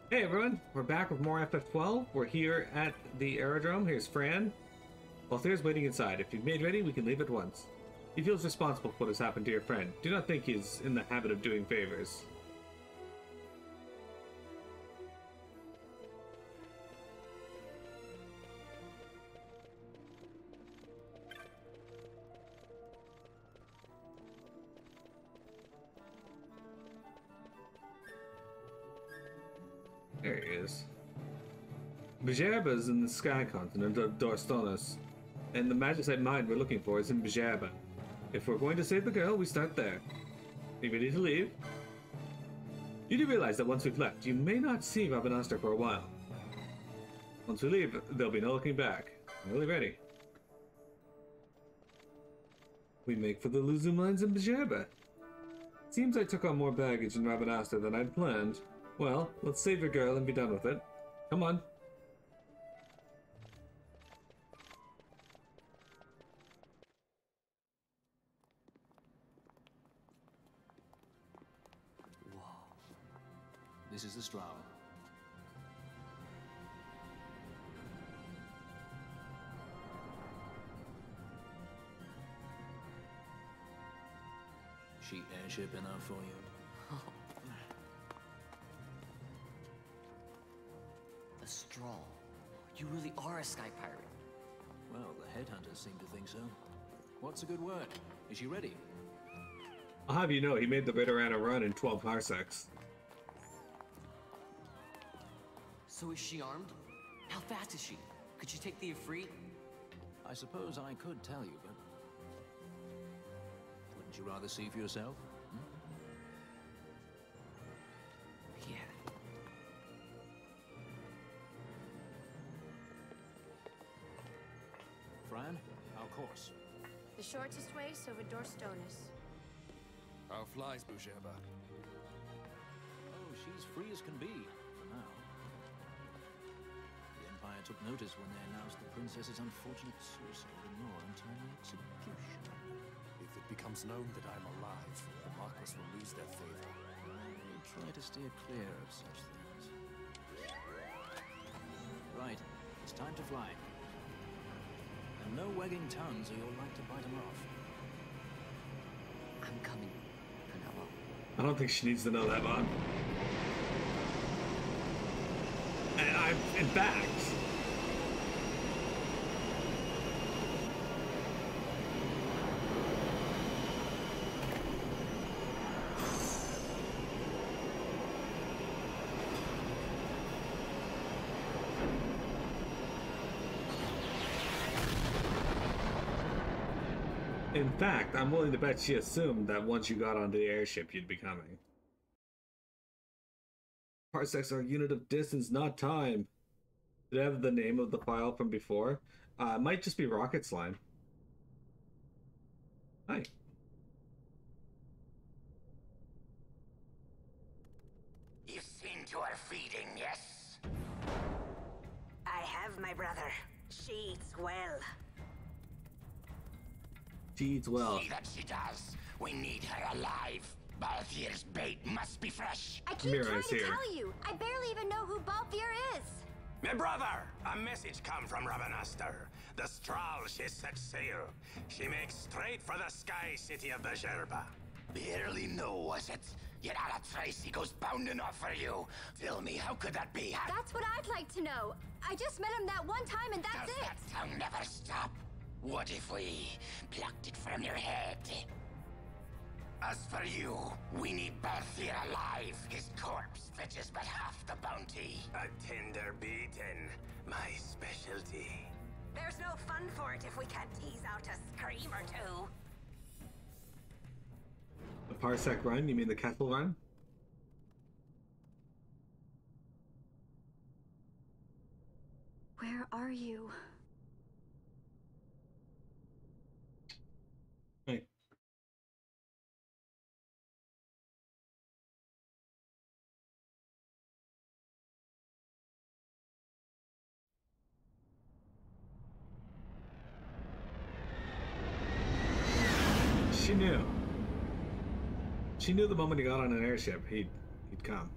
Hey everyone, we're back with more FF12. We're here at the aerodrome. Here's Fran. Balthier's waiting inside. If you've made ready, we can leave at once. He feels responsible for what has happened to your friend. Do not think he's in the habit of doing favors. There he is. Bhujerba is in the sky continent of Dorstonos, and the magicite mine we're looking for is in Bhujerba. If we're going to save the girl, we start there. Are you ready to leave? You do realize that once we've left, you may not see Rabanastre for a while. Once we leave, there'll be no looking back. I'm really ready. We make for the Lhusu mines in Bhujerba. Seems I took on more baggage in Rabanastre than I'd planned. Well, let's save your girl and be done with it. Come on. Whoa. This is the Strahd. She airship enough for you? The Strahd. You really are a sky pirate. Well, the headhunters seem to think so. What's a good word? Is she ready? I'll have you know, he made the Ritorana run in 12 parsecs. So is she armed? How fast is she? Could she take the Ifrit? I suppose I could tell you, but... wouldn't you rather see for yourself? Yeah. Fran, our course. The shortest way is over Dorstones. How flies Bhujerba? Oh, she's free as can be, for now. The Empire took notice when they announced the princess's unfortunate suicide and your untimely execution. If it becomes known that I'm alive, the Marquis will lose their favor. We'll try to steer clear of such things. Right, it's time to fly. And no wagging tongues or you'll like to bite them off. I'm coming, Penelo. I don't think she needs to know that, Bob. In fact... In fact, I'm willing to bet she assumed that once you got onto the airship, you'd be coming. Parsecs are a unit of distance, not time. Did I have the name of the file from before? It might just be rocket slime. Hi. You've seen to her feeding, yes? I have, my brother. She eats well. She eats well. See that she does. We need her alive. Balthier's bait must be fresh. I keep Mira trying is to here. tell you. I barely even know who Balthier is. My brother, a message come from Rabanastre. The Strahd, she set sail. She makes straight for the sky city of Bhujerba. Barely know, was it? Yet Ala Tracy goes bounding off for you. Tell me, how could that be? That's what I'd like to know. I just met him that one time and that's Does it. that tongue never stop? What if we plucked it from your head? As for you, we need Balthier alive. His corpse fetches but half the bounty. A tender beaten, my specialty. There's no fun for it if we can't tease out a scream or two. The parsec run? You mean the Kessel run? Where are you? Hey. She knew. She knew the moment he got on an airship, he'd come.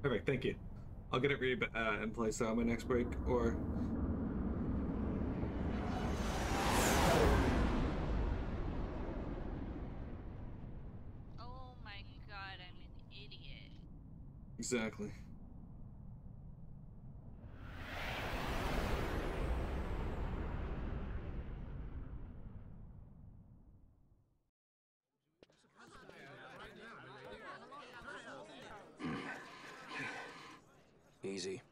Perfect, thank you. I'll get it in place on my next break, or... Oh my god, I'm an idiot. Exactly. Easy.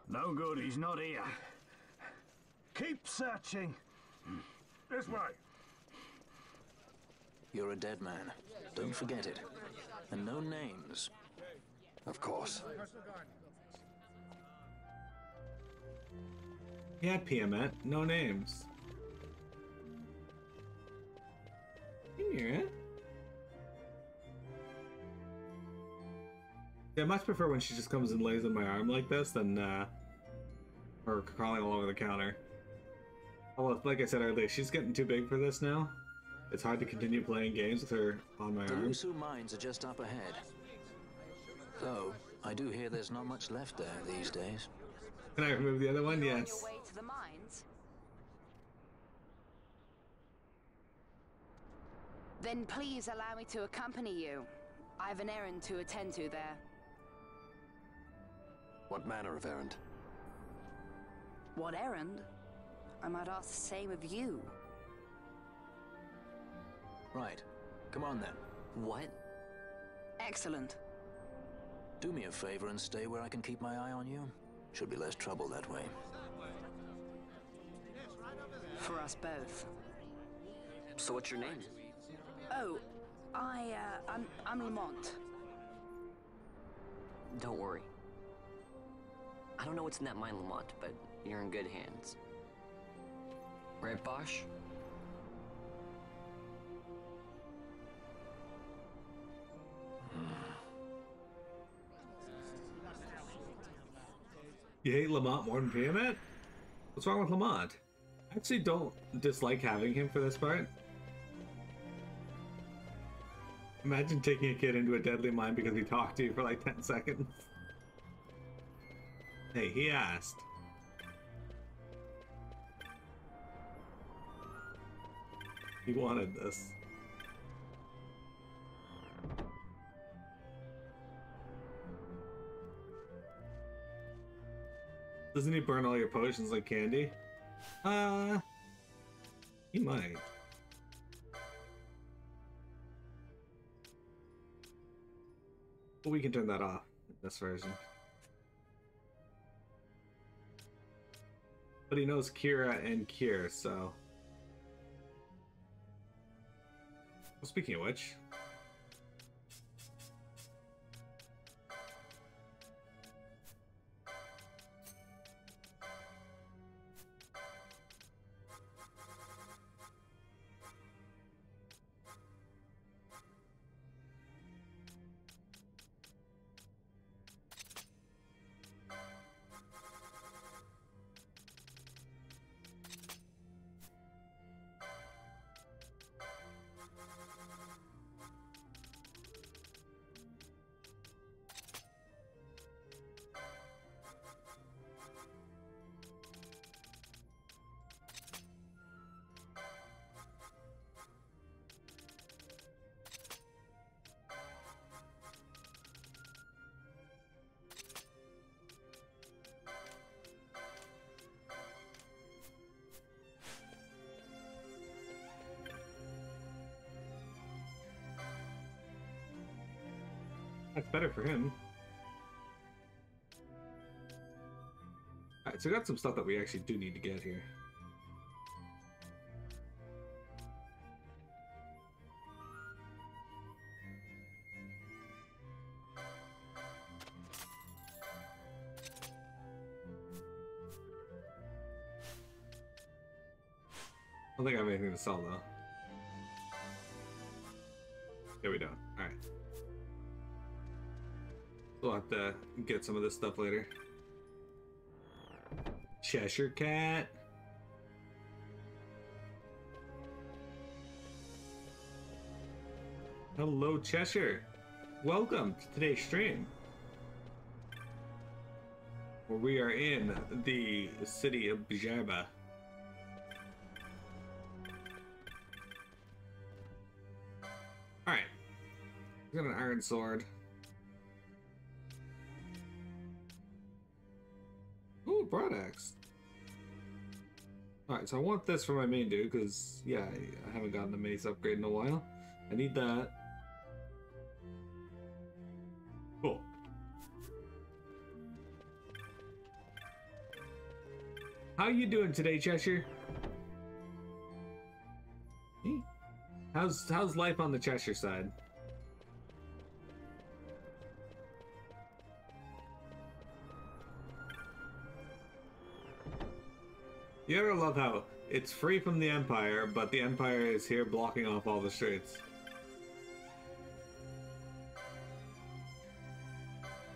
No good, he's not here. Keep searching. This way. You're a dead man. Don't forget it. And no names. Of course. Yeah, Piamet, no names. Come here. Yeah, I much prefer when she just comes and lays on my arm like this than her crawling all over the counter. Well, like I said earlier, she's getting too big for this now. It's hard to continue playing games with her on my The arm. Lhusu mines are just up ahead. Though, I do hear there's not much left there these days. Can I remove the other one? You're on Yes. your way to the mines? Then please allow me to accompany you. I have an errand to attend to there. What manner of errand? What errand? I might ask the same of you. Right. Come on then. What? Excellent. Do me a favor and stay where I can keep my eye on you. Should be less trouble that way. For us both. So what's your name? Oh, I'm Lamont. Don't worry. I don't know what's in that mine, Lamont, but you're in good hands. Right, Bosch? You hate Lamont more than Piamet? What's wrong with Lamont? I actually don't dislike having him for this part. Imagine taking a kid into a deadly mine because he talked to you for like 10 seconds. Hey, he asked. He wanted this. Doesn't he burn all your potions like candy? He might. But we can turn that off in this version. But he knows Kira and Kier, so... Well, speaking of which... That's better for him. Alright, so we got some stuff that we actually do need to get here. I don't think I have anything to sell though. Yeah, we don't. Alright. We'll have to get some of this stuff later. Cheshire Cat. Hello, Cheshire. Welcome to today's stream. where we are in the city of Bhujerba. Alright. We got an iron sword. Ooh, broad axe. Alright, so I want this for my main dude, because, yeah, I haven't gotten the mace upgrade in a while. I need that. Cool. How you doing today, Cheshire? How's life on the Cheshire side? You ever love how it's free from the Empire, but the Empire is here blocking off all the streets?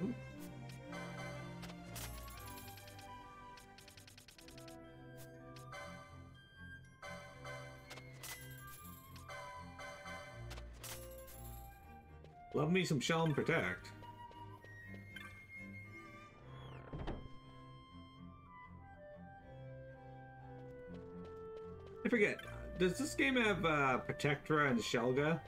Ooh. Love me some Shell and Protect. I forget, does this game have Protectra and Shelga?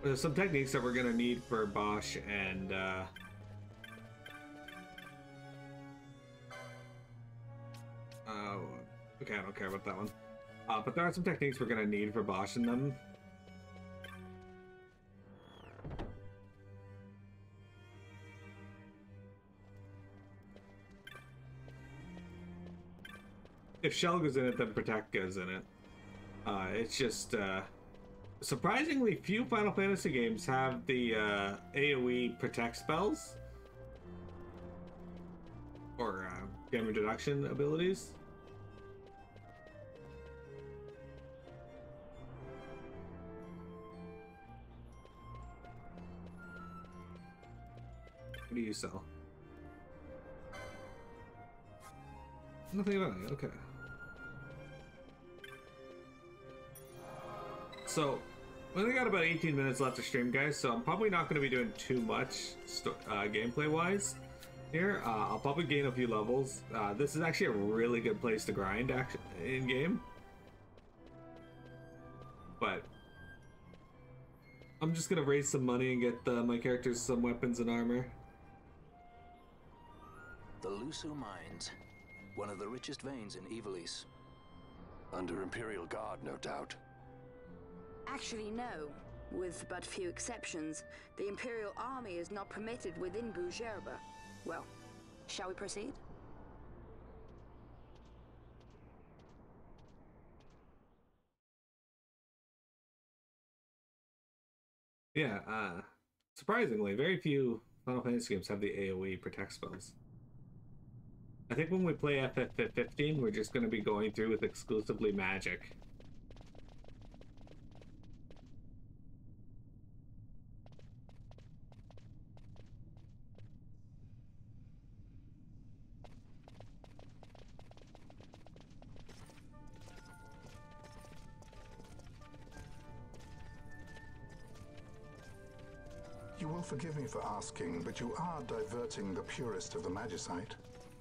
There's some techniques that we're gonna need for Bosch and okay, I don't care about that one. But there are some techniques we're gonna need for Bosch and them. If Shell goes in it, then Protect goes in it. It's just surprisingly few Final Fantasy games have the AoE Protect spells or damage reduction abilities. What do you sell? Nothing about it. Okay. So, we only got about 18 minutes left to stream, guys, so I'm probably not going to be doing too much gameplay-wise here. I'll probably gain a few levels. This is actually a really good place to grind in-game. But I'm just going to raise some money and get my characters some weapons and armor. The Lhusu mines, one of the richest veins in Ivalice. Under Imperial Guard, no doubt. Actually, no. With but few exceptions, the Imperial Army is not permitted within Bhujerba. Well, shall we proceed? Yeah, surprisingly, very few Final Fantasy games have the AoE Protect spells. I think when we play FF15, we're just going to be going through with exclusively magic. You will forgive me for asking, but you are diverting the purest of the Magicite.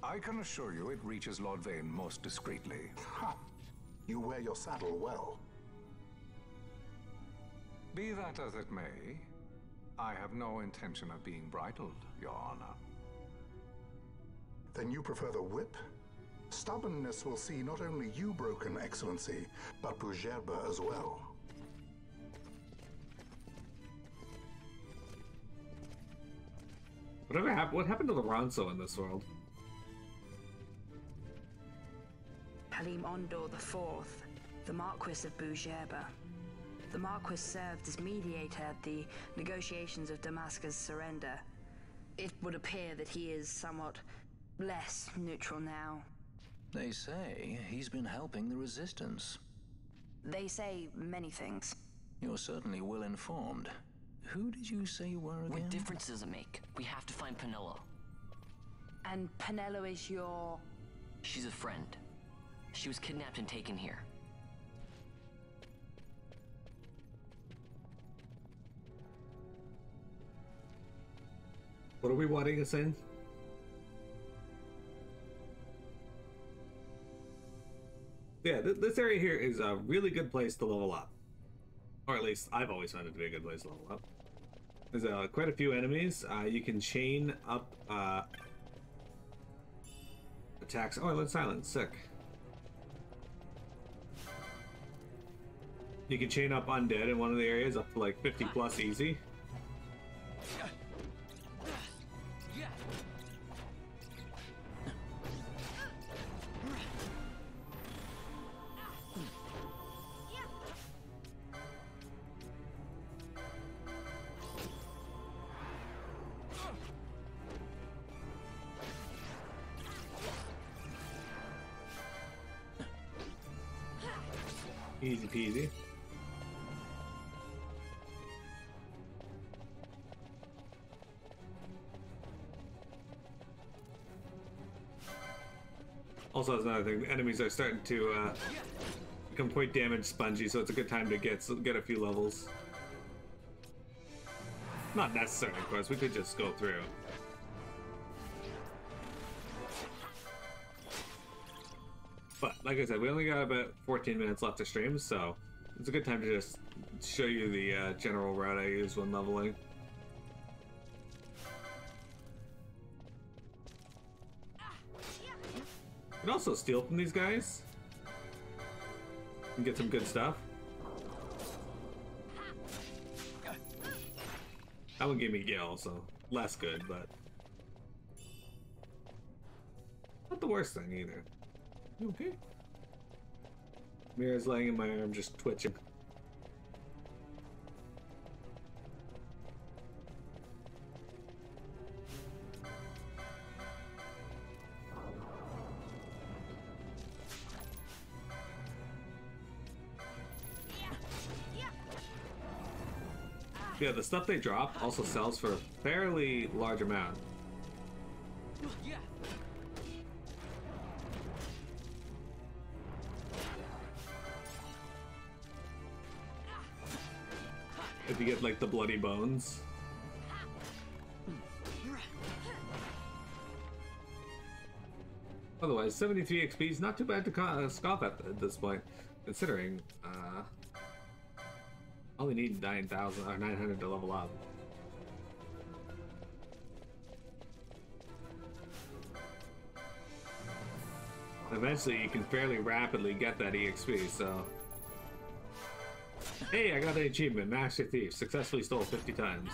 I can assure you it reaches Lord Vane most discreetly. Ha! You wear your saddle well. Be that as it may, I have no intention of being bridled, Your Honor. Then you prefer the whip? Stubbornness will see not only you broken, Excellency, but Bhujerba as well. What happened to the Ronso in this world? Halim Ondor IV, the Marquis of Bhujerba. The Marquis served as mediator at the negotiations of Damascus' surrender. It would appear that he is somewhat less neutral now. They say he's been helping the resistance. They say many things. You're certainly well informed. Who did you say you were again? What difference does it make? We have to find Penelo. And Penelo is your... She's a friend. She was kidnapped and taken here. What are we wanting us in? Yeah, this area here is a really good place to level up. Or at least I've always found it to be a good place to level up. There's quite a few enemies. You can chain up attacks. Oh, I learned silence. Sick. You can chain up undead in one of the areas up to like 50 plus easy. Easy peasy. Also, that's another thing. The enemies are starting to become quite damage spongy, so it's a good time to get a few levels. Not necessary, of course. We could just go through. But like I said, we only got about 14 minutes left to stream, so it's a good time to just show you the general route I use when leveling. You can also steal from these guys and get some good stuff. That one gave me Gil, so less good, but not the worst thing either. You okay? Mira's laying in my arm, just twitching. Yeah, the stuff they drop also sells for a fairly large amount. If you get like the bloody bones. Otherwise, 73 XP is not too bad to scoff at this point, considering only need 9,000 or 900 to level up. Eventually, you can fairly rapidly get that EXP, so. Hey, I got an achievement, Master Thief, successfully stole 50 times.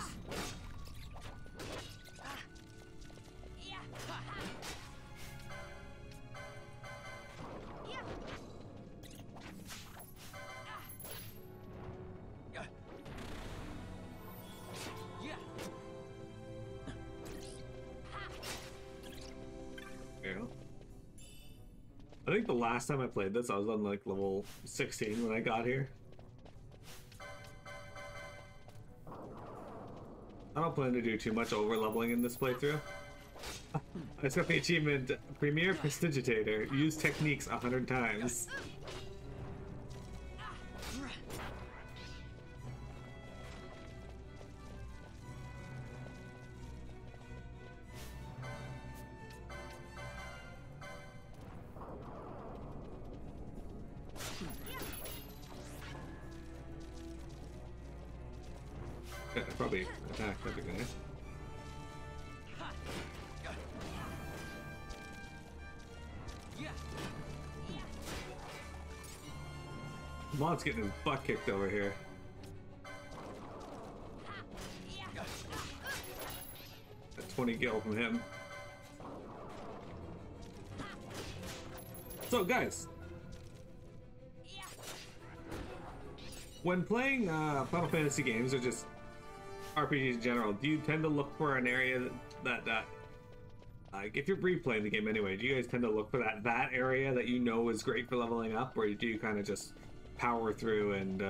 I think the last time I played this, I was on like level 16 when I got here. I don't plan to do too much over leveling in this playthrough. I just got the achievement Premier Prestigitator. Use techniques 100 times. Yeah, probably attack that guy. Mod's getting his butt kicked over here. Got 20 gil from him. So guys, when playing Final Fantasy games or just RPGs in general, do you tend to look for an area that like if you're replaying the game anyway, do you guys tend to look for that area that you know is great for leveling up, or do you kind of just power through and did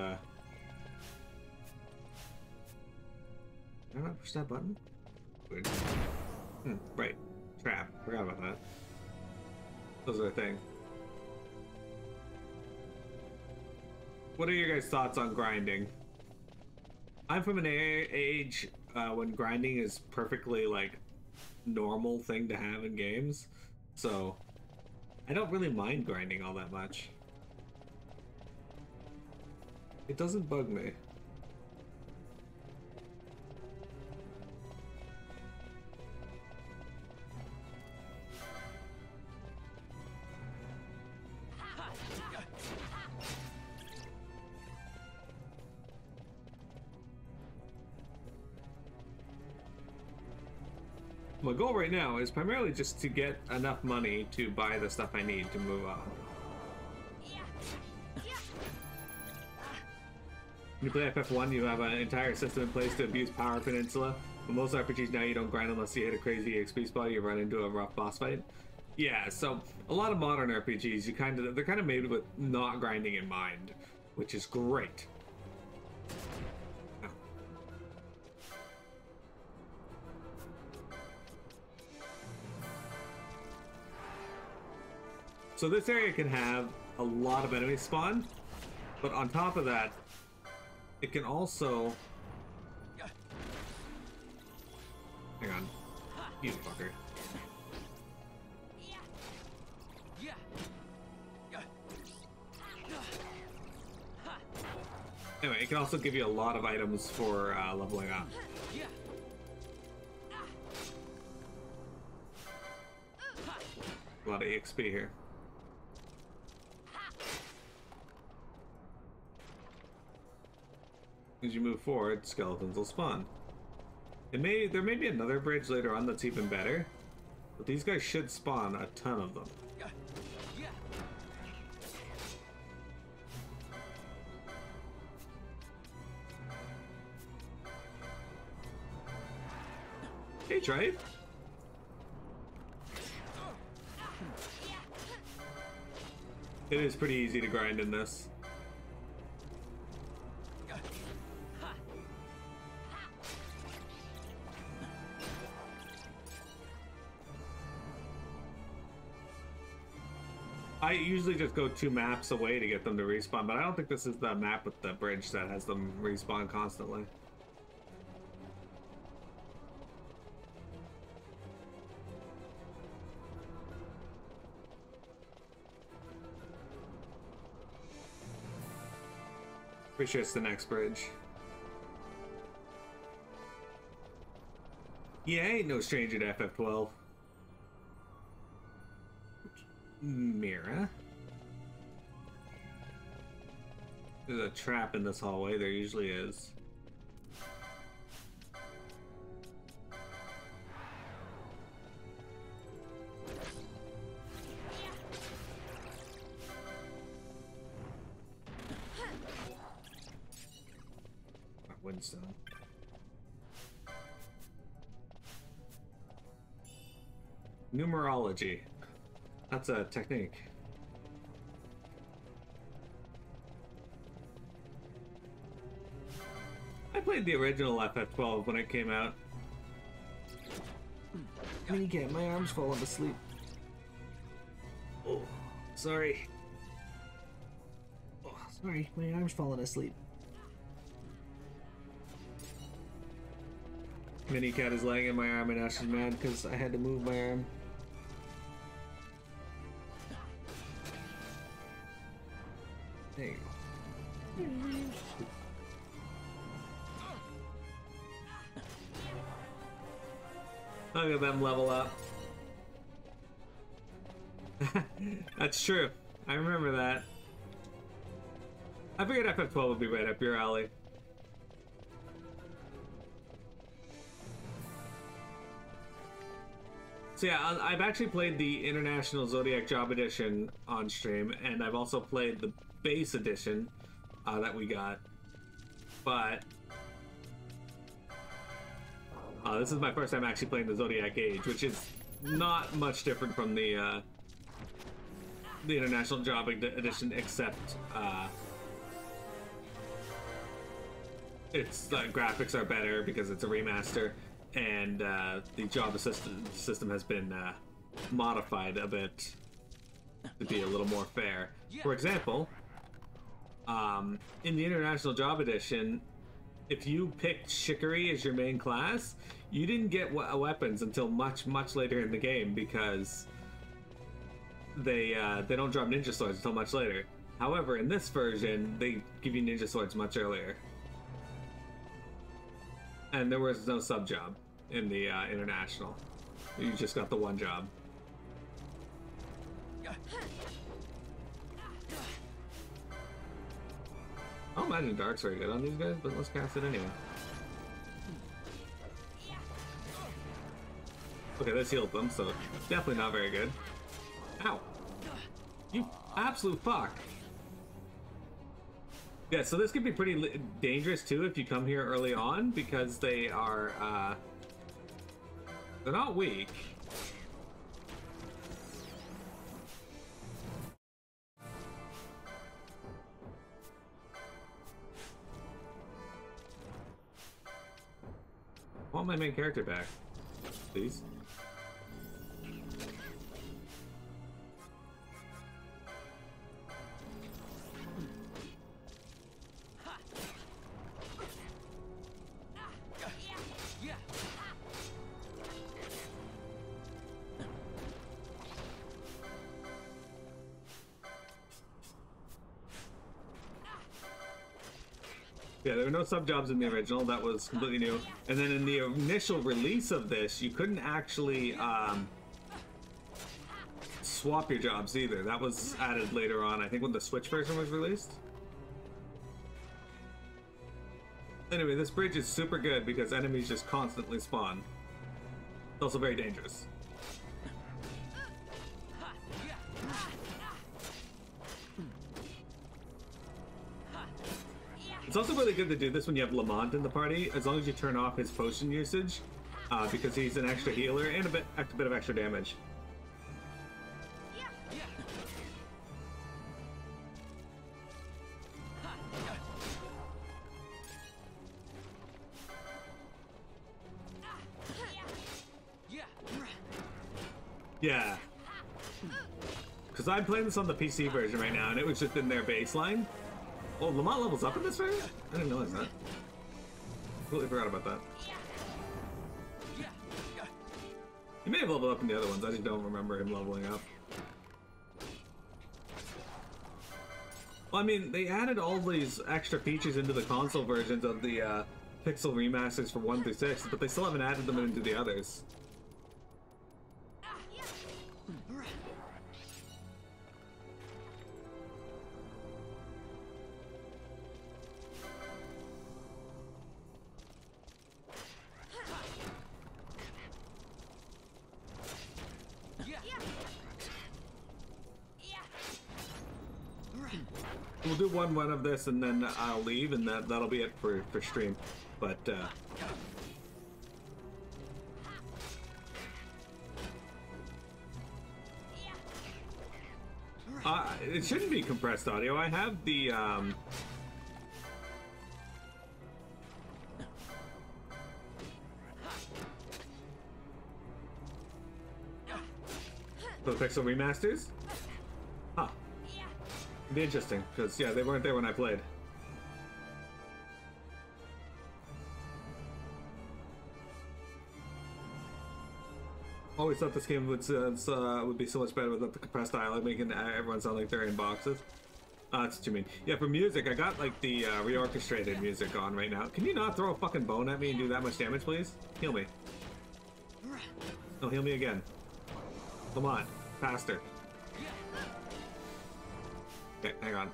I not push that button? Weird. Right. Trap. Forgot about that. Those are a thing. What are your guys' thoughts on grinding? I'm from an age when grinding is perfectly like normal thing to have in games, so I don't really mind grinding all that much. It doesn't bug me. My goal right now is primarily just to get enough money to buy the stuff I need to move on. When you play FF1, you have an entire system in place to abuse Power Peninsula. But most RPGs now, you don't grind unless you hit a crazy XP spot, you run into a rough boss fight. Yeah, so a lot of modern RPGs, they're kind of made with not grinding in mind, which is great. So this area can have a lot of enemy spawn, but on top of that, it can also... Hang on. You fucker. Anyway, it can also give you a lot of items for leveling up. A lot of EXP here. As you move forward, skeletons will spawn. There may be another bridge later on that's even better, but these guys should spawn a ton of them. Hey, Tripe. It is pretty easy to grind in this. I usually just go 2 maps away to get them to respawn, but I don't think this is the map with the bridge that has them respawn constantly. Pretty sure it's the next bridge. Yeah, I ain't no stranger to FF12. Mira. There's a trap in this hallway. There usually is. Windstone. Numerology. That's a technique. I played the original FF12 when it came out. Minicam, my arm's falling asleep. Oh, sorry. Oh, sorry, my arm's falling asleep. Minicat is laying in my arm and now she's mad because I had to move my arm. There you go. Look at them level up. That's true. I remember that. I figured FF12 would be right up your alley. So yeah, I've actually played the International Zodiac Job Edition on stream, and I've also played the base edition that we got. But this is my first time actually playing the Zodiac Age, which is not much different from the International Job Edition, except its graphics are better because it's a remaster. and the job system has been modified a bit to be a little more fair. For example, in the International Job Edition, if you picked Shikari as your main class, you didn't get weapons until much later in the game, because they don't drop ninja swords until much later. However, in this version, they give you ninja swords much earlier. And there was no sub job in the International. You just got the one job. I don't imagine Dark's very good on these guys, but let's cast it anyway. Okay, this healed them, so definitely not very good. Ow! You absolute fuck! Yeah, so this could be pretty dangerous too if you come here early on, because they are, they're not weak. I want my main character back, please. Yeah, there were no sub jobs in the original. That was completely new. And then in the initial release of this, you couldn't actually swap your jobs either. That was added later on, I think when the Switch version was released. Anyway, this bridge is super good because enemies just constantly spawn. It's also very dangerous. It's also really good to do this when you have Lamont in the party, as long as you turn off his potion usage, because he's an extra healer and a bit of extra damage. Yeah. Because I'm playing this on the PC version right now, and it was just in their baseline. Oh, Lamont levels up in this version? I didn't realize that. Completely forgot about that. He may have leveled up in the other ones, I just don't remember him leveling up. Well, I mean, they added all these extra features into the console versions of the Pixel remasters for 1 through 6, but they still haven't added them into the others. We'll do one of this and then I'll leave, and that'll be it for stream. But it shouldn't be compressed audio. I have the Pixel remasters. Huh. It'd be interesting, because yeah, they weren't there when I played. Always thought this game would be so much better without the compressed dialogue, making everyone sound like they're in boxes. That's what you mean. Yeah, for music, I got like the reorchestrated music on right now. Can you not throw a fucking bone at me and do that much damage, please? Heal me. No, heal me again. Come on, faster. Okay, hang on.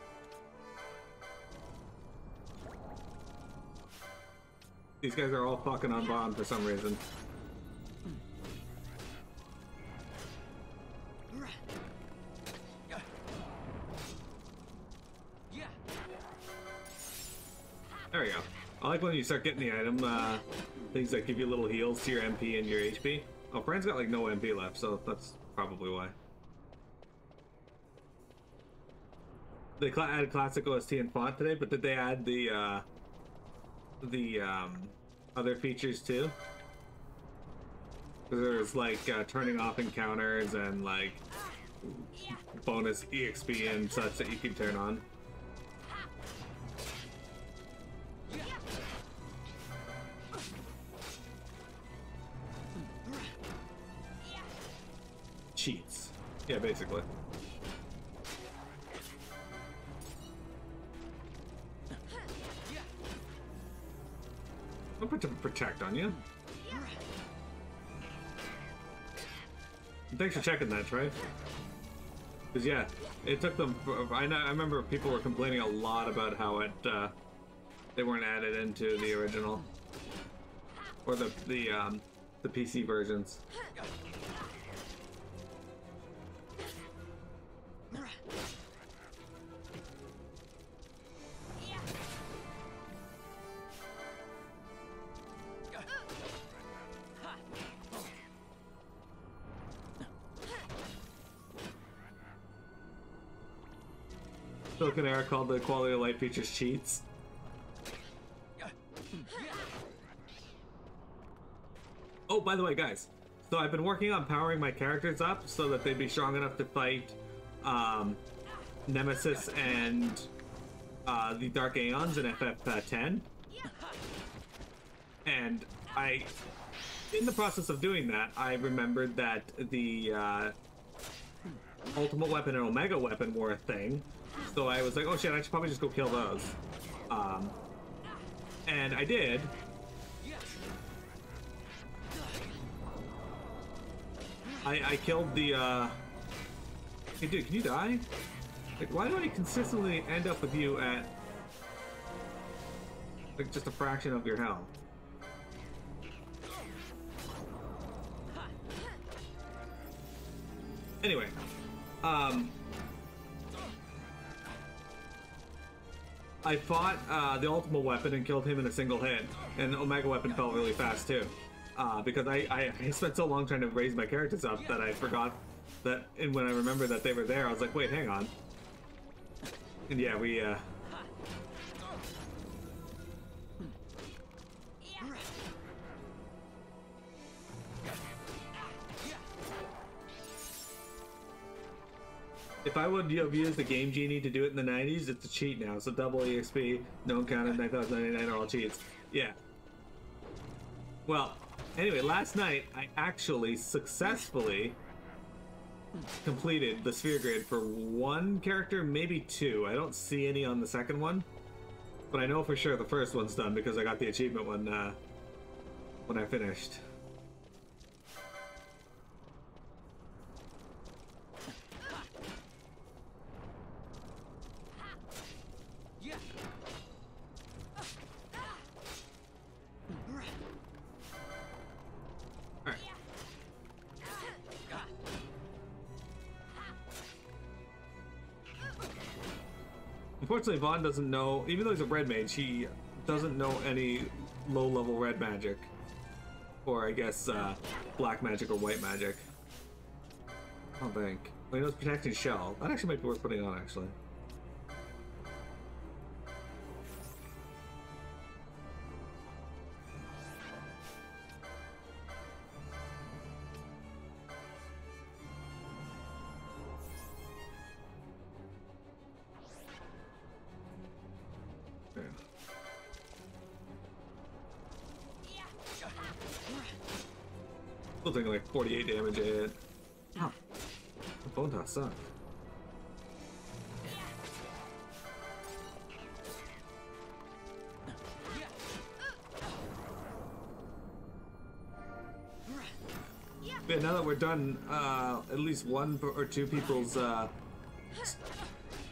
These guys are all fucking on bomb for some reason. There we go. I like when you start getting the item, things that give you little heals to your MP and your HP. Oh, Fran's got like no MP left, so that's probably why. They added classic OST and font today, but did they add the other features too? There's like turning off encounters and like bonus EXP and such that you can turn on. Cheats. Yeah, basically. I'll put to protect on you. Thanks for checking that, Trey. Because yeah, it took them. I remember people were complaining a lot about how it they weren't added into the original or the PC versions. Silicon Air called the quality of light features cheats. Oh, by the way, guys, so I've been working on powering my characters up so that they'd be strong enough to fight Nemesis and the Dark Aeons in FF10. And in the process of doing that, I remembered that the Ultimate Weapon and Omega Weapon were a thing. So I was like, oh shit, I should probably just go kill those. And I did. I killed the, hey dude, can you die? Like, why do I consistently end up with you at, like, just a fraction of your health? Anyway, I fought the Ultimate Weapon and killed him in a single hit, and Omega Weapon felt really fast too. Because I spent so long trying to raise my characters up that I forgot that, and when I remembered that they were there, I was like, wait, hang on. And yeah, we if I would have used the Game Genie to do it in the 90s, it's a cheat now. So double EXP, no encounter, 9,099 are all cheats. Yeah. Well, anyway, last night I actually successfully completed the sphere grid for one character, maybe two. I don't see any on the second one, but I know for sure the first one's done because I got the achievement when I finished. Unfortunately, Vaughn doesn't know, even though he's a red mage, he doesn't know any low-level red magic. Or, I guess, black magic or white magic. I don't think. Well, he knows Protecting Shell. That actually might be worth putting on, actually. Still taking like 48 damage a hit. Oh. The bone toss sucked. Yeah, now that we're done, at least one or two people's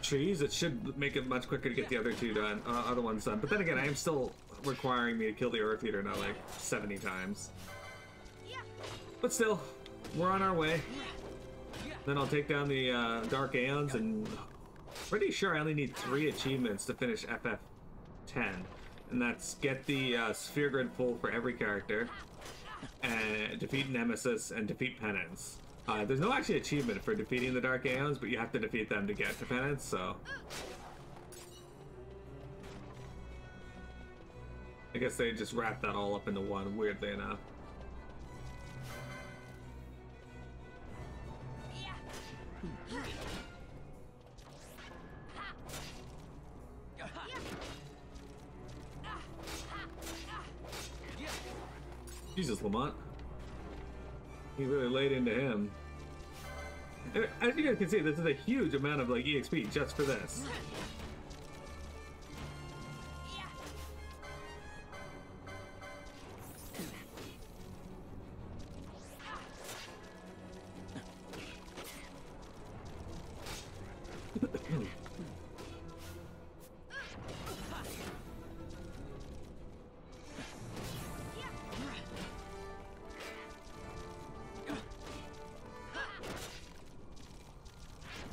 trees, it should make it much quicker to get the other two done, other ones done. But then again, I am still requiring me to kill the Earth Eater now like 70 times. But still, we're on our way. Then I'll take down the Dark Aeons, and pretty sure I only need 3 achievements to finish FF10. And that's get the sphere grid full for every character, and defeat Nemesis, and defeat Penance. There's no actually achievement for defeating the Dark Aeons, but you have to defeat them to get to Penance, so... I guess they just wrapped that all up into one, weirdly enough. Jesus, Lamont. He really laid into him. As you guys can see, this is a huge amount of like EXP just for this.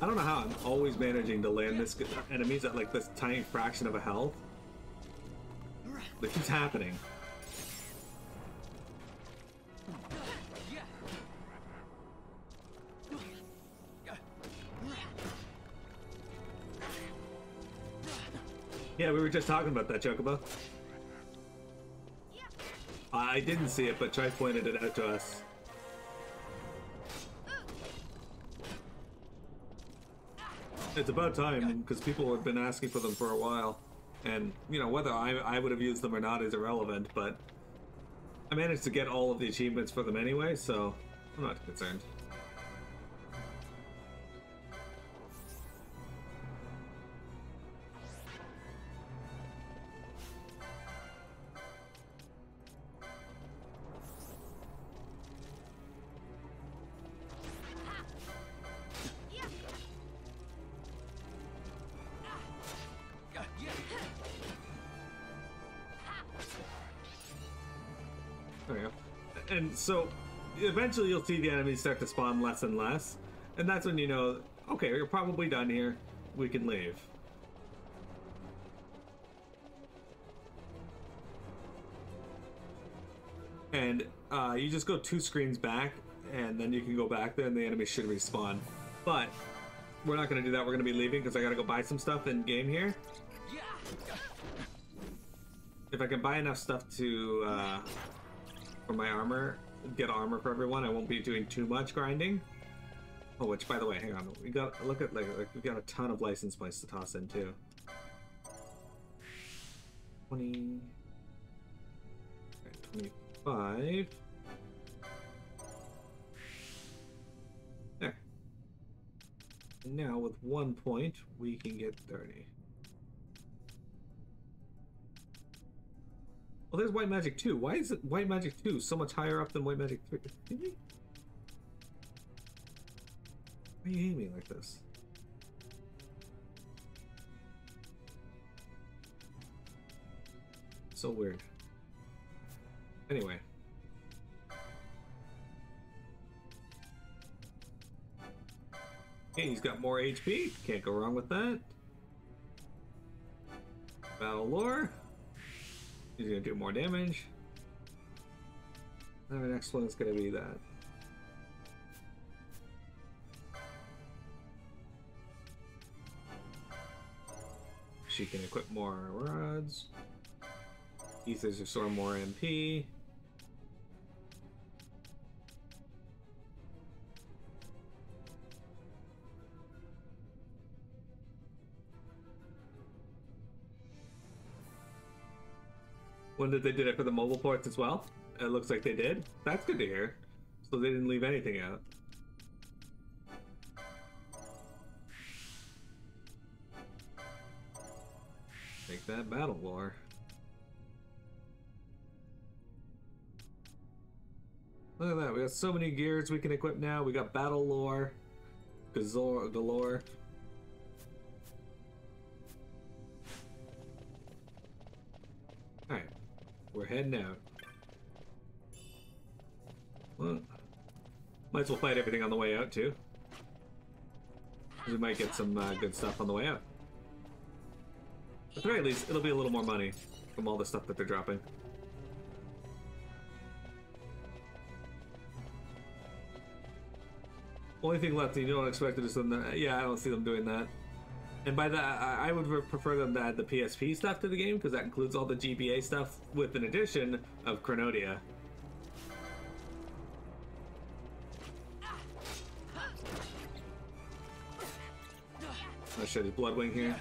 I don't know how I'm always managing to land this enemies at like this tiny fraction of a health. It keeps happening. Yeah, we were just talking about that, Chocobo. I didn't see it, but Trice pointed it out to us. It's about time, because people have been asking for them for a while. And, you know, whether I would have used them or not is irrelevant, but I managed to get all of the achievements for them anyway, so I'm not concerned. There we go. And so, eventually you'll see the enemies start to spawn less and less, and that's when you know, okay, we're probably done here, we can leave. And you just go 2 screens back, and then you can go back there and the enemy should respawn. But, we're not going to do that, we're going to be leaving because I got to go buy some stuff in game here. If I can buy enough stuff to, for my armor, get armor for everyone, I won't be doing too much grinding. Oh, which, by the way, hang on, we got, look at, like we got a ton of license points to toss in, too. 20... 25... There. And now, with 1 point, we can get 30. Well, there's White Magic 2. Why is it White Magic 2 so much higher up than White Magic 3? Why are you aiming like this? So weird. Anyway. Okay, he's got more HP. Can't go wrong with that. Battle lore. He's gonna do more damage. And the next one is gonna be that. She can equip more rods. Ethers restore more MP. Wonder if they did it for the mobile ports as well. It looks like they did. That's good to hear. So they didn't leave anything out. Take that battle lore. Look at that. We got so many gears we can equip now. We got battle lore. Galore. Alright. We're heading out. Well, might as well fight everything on the way out too. We might get some good stuff on the way out. At the very least, it'll be a little more money from all the stuff that they're dropping. Only thing left, and you don't expect it is them. Yeah, I don't see them doing that. And by that, I would prefer them to add the PSP stuff to the game, because that includes all the GBA stuff with an addition of Chronodia. I'll show you Bloodwing here.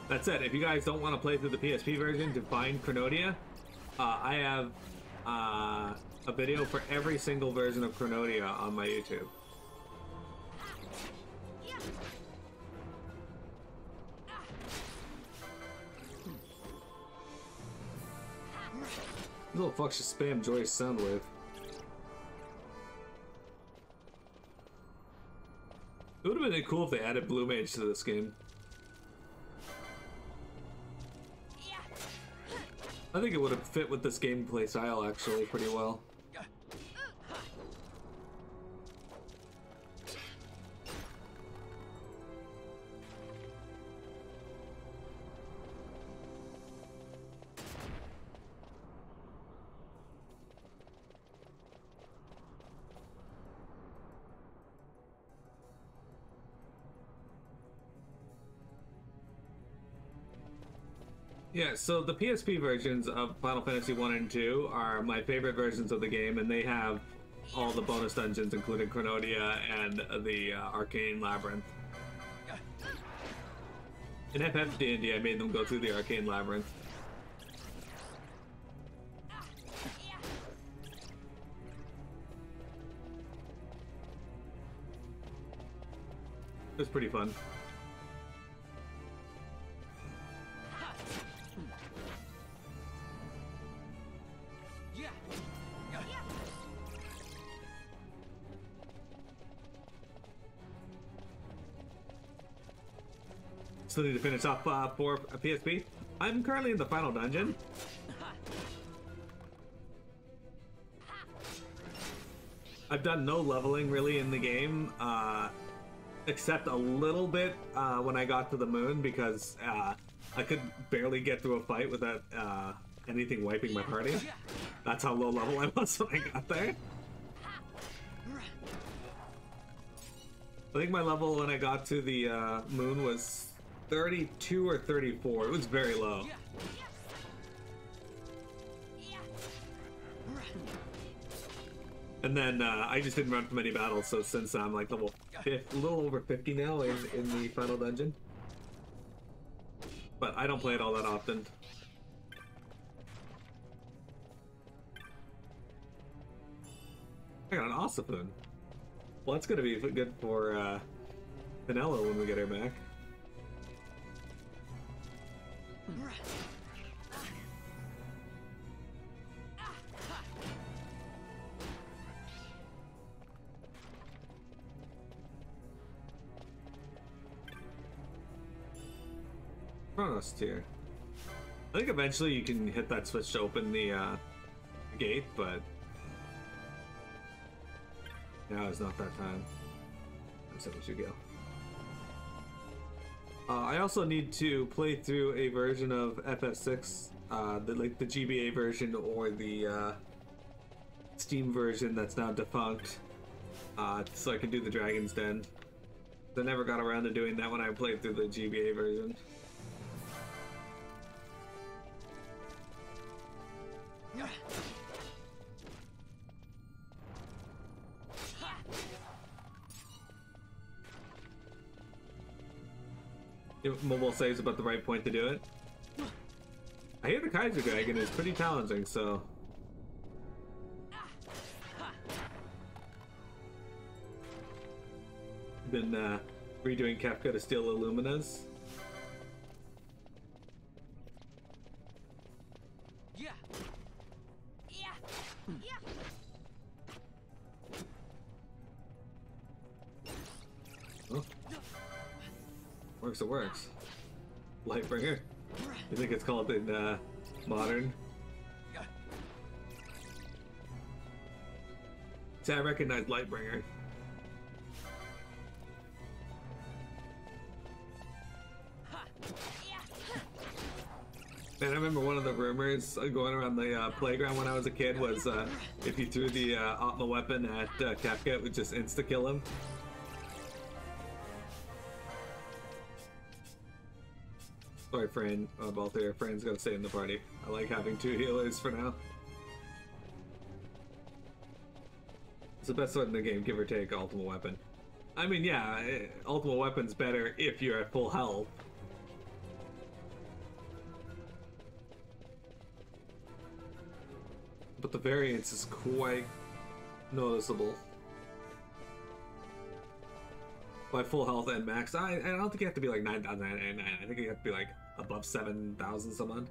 That said, if you guys don't want to play through the PSP version to find Chronodia, I have a video for every single version of Chronodia on my YouTube. These little fucks just spam Joy's Soundwave. It would have been cool if they added Blue Mage to this game. I think it would have fit with this gameplay style actually pretty well. Yeah, so the PSP versions of Final Fantasy 1 and 2 are my favorite versions of the game, and they have all the bonus dungeons, including Chronodia and the Arcane Labyrinth. In FFD&D, I made them go through the Arcane Labyrinth. It was pretty fun. Still need to finish off for a PSP. I'm currently in the final dungeon. I've done no leveling really in the game, except a little bit when I got to the moon, because I could barely get through a fight without anything wiping my party. That's how low level I was when I got there. I think my level when I got to the moon was 32 or 34. It was very low. And then I just didn't run from any battles, so since I'm like level 50, a little over 50 now in the final dungeon. But I don't play it all that often. I got an Ossifun. Well, that's gonna be good for Penelo when we get her back. Chronos tier. I think eventually you can hit that switch to open the gate, but now is not that time. So we should go. I also need to play through a version of FF6, the GBA version or the Steam version that's now defunct, so I can do the Dragon's Den. I never got around to doing that when I played through the GBA version. Mobile saves about the right point to do it. I hear the Kaiser Dragon is pretty challenging, so been redoing Kefka to steal Illuminas. Oh. Works, it works. Lightbringer? You think it's called in modern? See, I recognize Lightbringer. Man, I remember one of the rumors going around the playground when I was a kid was if you threw the Atma weapon at Kefka, it would just insta-kill him. Sorry, Fran, Balthier. Fran's gotta stay in the party. I like having two healers for now. It's the best sword in the game, give or take, Ultimate Weapon. I mean, yeah, Ultimate Weapon's better if you're at full health. but the variance is quite noticeable. By full health and max, I don't think you have to be like 9,999. I think you have to be like above 7,000 some odd.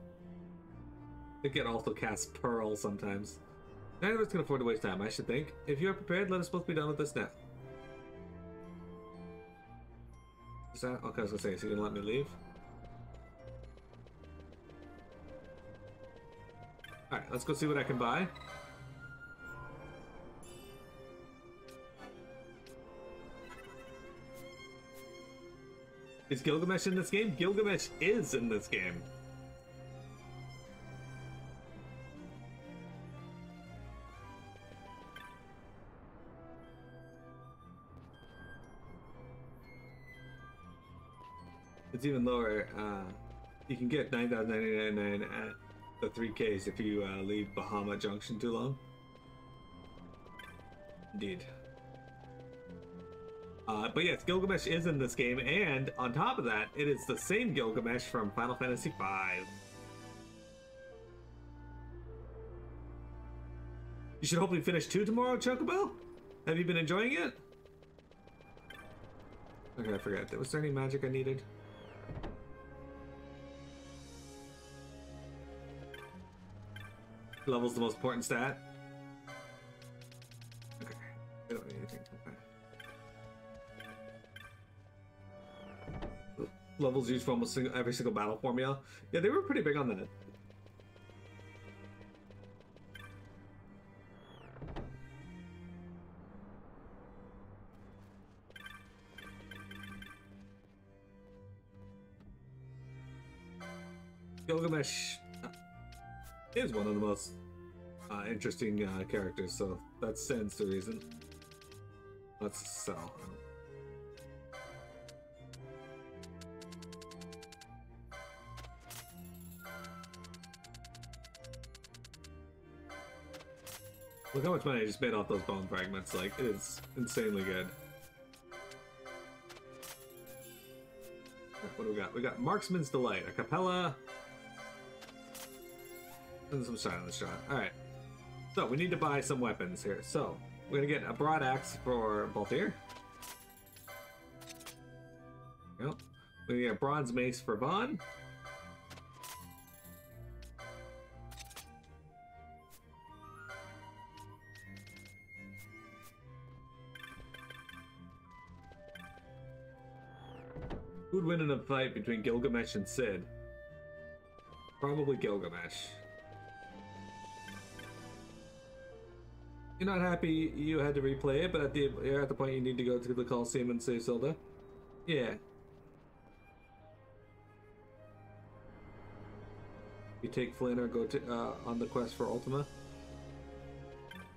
I think it also casts Pearl sometimes. None of us can afford to waste time, I should think. If you are prepared, let us both be done with this now. Is that okay? I was gonna say, so you're gonna let me leave? Alright, let's go see what I can buy. Is Gilgamesh in this game? Gilgamesh is in this game. It's even lower. You can get 9,999 at the 3Ks if you leave Bahama Junction too long. Indeed. But yes, Gilgamesh is in this game, and on top of that, it is the same Gilgamesh from Final Fantasy V. You should hopefully finish 2 tomorrow, Chocobo? Have you been enjoying it? Okay, I forgot. Was there any magic I needed? Level's the most important stat. Okay, I don't need anything. Okay. Levels used for almost every single battle formula. Yeah, they were pretty big on that. Gilgamesh is one of the most interesting characters, so that stands to reason. Let's sell. Look how much money I just made off those bone fragments. Like, it is insanely good. What do we got? We got Marksman's Delight, a Capella, and some silence shot. Alright. So, we need to buy some weapons here. So, we're gonna get a broad axe for Baltier. Yep. We're gonna get a bronze mace for Vaughn. Who'd win in a fight between Gilgamesh and Sid? Probably Gilgamesh. You're not happy you had to replay it, but you're at the point you need to go to the Coliseum and save Zelda? Yeah. You take Flynn or go to on the quest for Ultima?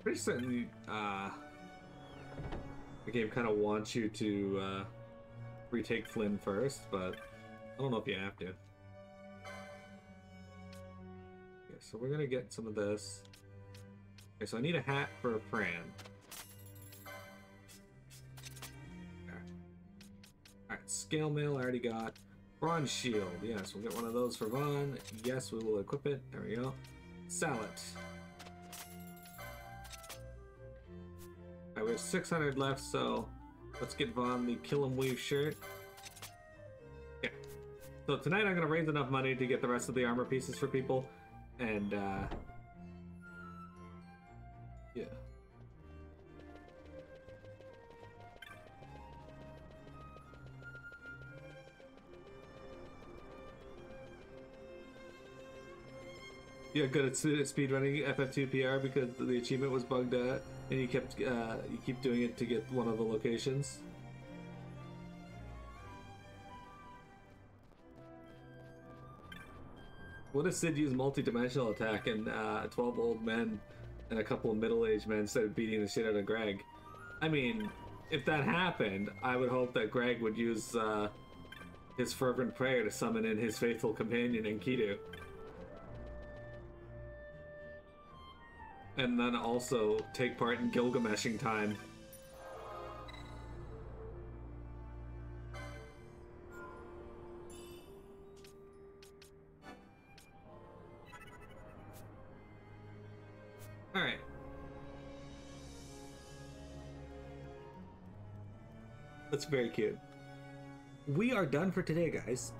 Pretty certain the game kind of wants you to retake Flynn first, but I don't know if you have to. Okay, so we're gonna get some of this. Okay, so I need a hat for Fran. Alright, scale mail I already got. Bronze shield, yes, we'll get one of those for Vaughn. Yes, we will equip it. There we go. Salad. Alright, we have 600 left, so let's get Vaughn the Kill 'em Weave shirt. Okay. So tonight I'm gonna raise enough money to get the rest of the armor pieces for people, and yeah. Yeah, good at speedrunning FF2 PR because the achievement was bugged out, and you keep doing it to get one of the locations. What if Sid used multi-dimensional attack and 12 old men and a couple of middle-aged men started beating the shit out of Greg? I mean, if that happened, I would hope that Greg would use his fervent prayer to summon in his faithful companion Enkidu. And then also take part in Gilgameshing time. Alright. That's very cute. We are done for today, guys.